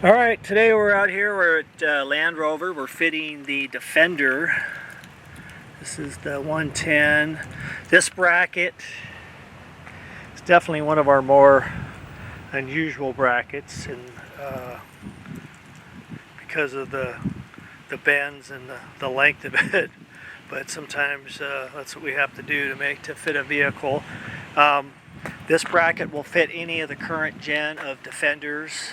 Alright, today we're out here, we're at Land Rover. We're fitting the Defender. This is the 110. This bracket is definitely one of our more unusual brackets, and because of the bends and the length of it. But sometimes that's what we have to do to fit a vehicle. This bracket will fit any of the current gen of Defenders.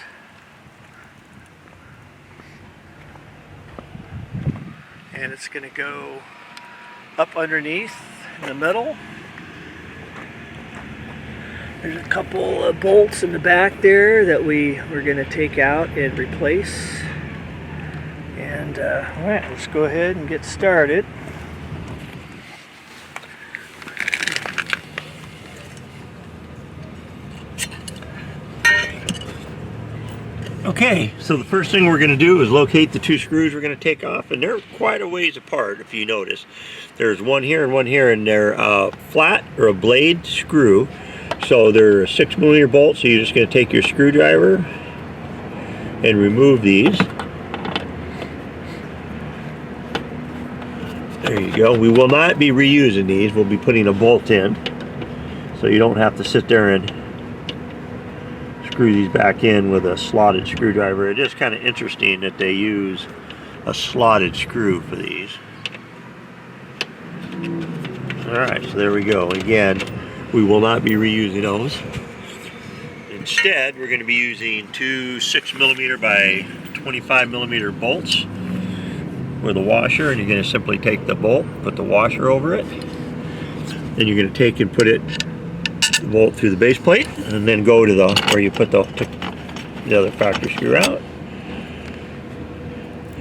And it's going to go up underneath in the middle. There's a couple of bolts in the back there that we're going to take out and replace. And alright, let's go ahead and get started. Okay, so the first thing we're going to do is locate the two screws we're going to take off, and they're quite a ways apart if you notice. There's one here, and they're flat or a blade screw. So they're a 6mm bolt, so you're just going to take your screwdriver and remove these. There you go. We will not be reusing these. We'll be putting a bolt in, so you don't have to sit there and screw these back in with a slotted screwdriver. It is kind of interesting that they use a slotted screw for these. Alright, so there we go. Again, we will not be reusing those. Instead, we're going to be using two 6mm by 25mm bolts with a washer, and you're going to simply take the bolt, put the washer over it, then you're going to take and put it bolt through the base plate, and then go to where you put the other factory screw out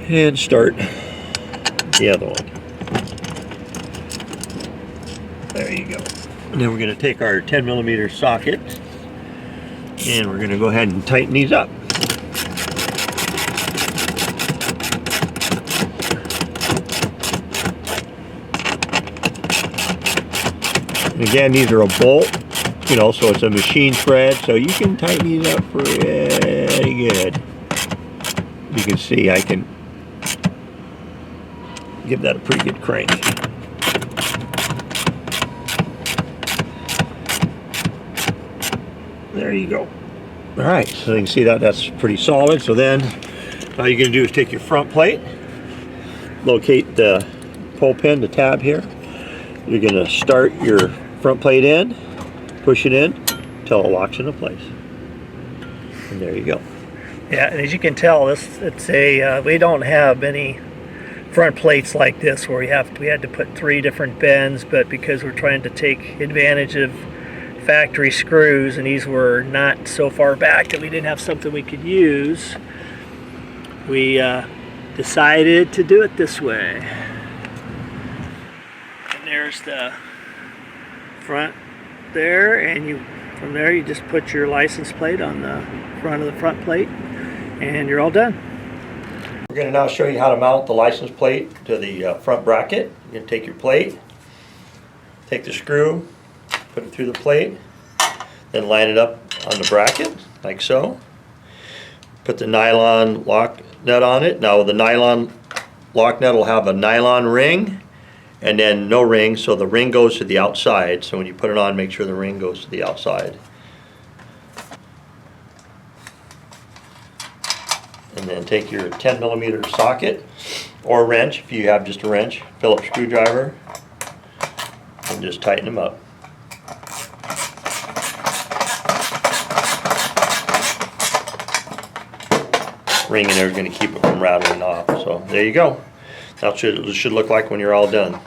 and start the other one. There you go. And then we're going to take our 10mm socket and we're going to go ahead and tighten these up. And again, these are a bolt, you know, so it's a machine thread, so you can tighten these up pretty good. You can see I can give that a pretty good crank. There you go. Alright, so you can see that that's pretty solid. So then all you're going to do is take your front plate, locate the pull pin, the tab here. You're going to start your front plate in, push it in until it locks into place, and there you go. Yeah, and as you can tell, we don't have any front plates like this where we had to put 3 different bends, but because we're trying to take advantage of factory screws, and these were not so far back that we didn't have something we could use, we decided to do it this way. And there's the front there, and from there you just put your license plate on the front of the front plate and you're all done. We're going to now show you how to mount the license plate to the front bracket. You're going to take your plate, take the screw, put it through the plate, then line it up on the bracket like so. Put the nylon lock nut on it. Now the nylon lock nut will have a nylon ring and then no ring, so the ring goes to the outside. So when you put it on, make sure the ring goes to the outside. And then take your 10mm socket or wrench, if you have just a wrench, Phillips screwdriver, and just tighten them up. Ring in there is going to keep it from rattling off. So there you go. That's what it should look like when you're all done.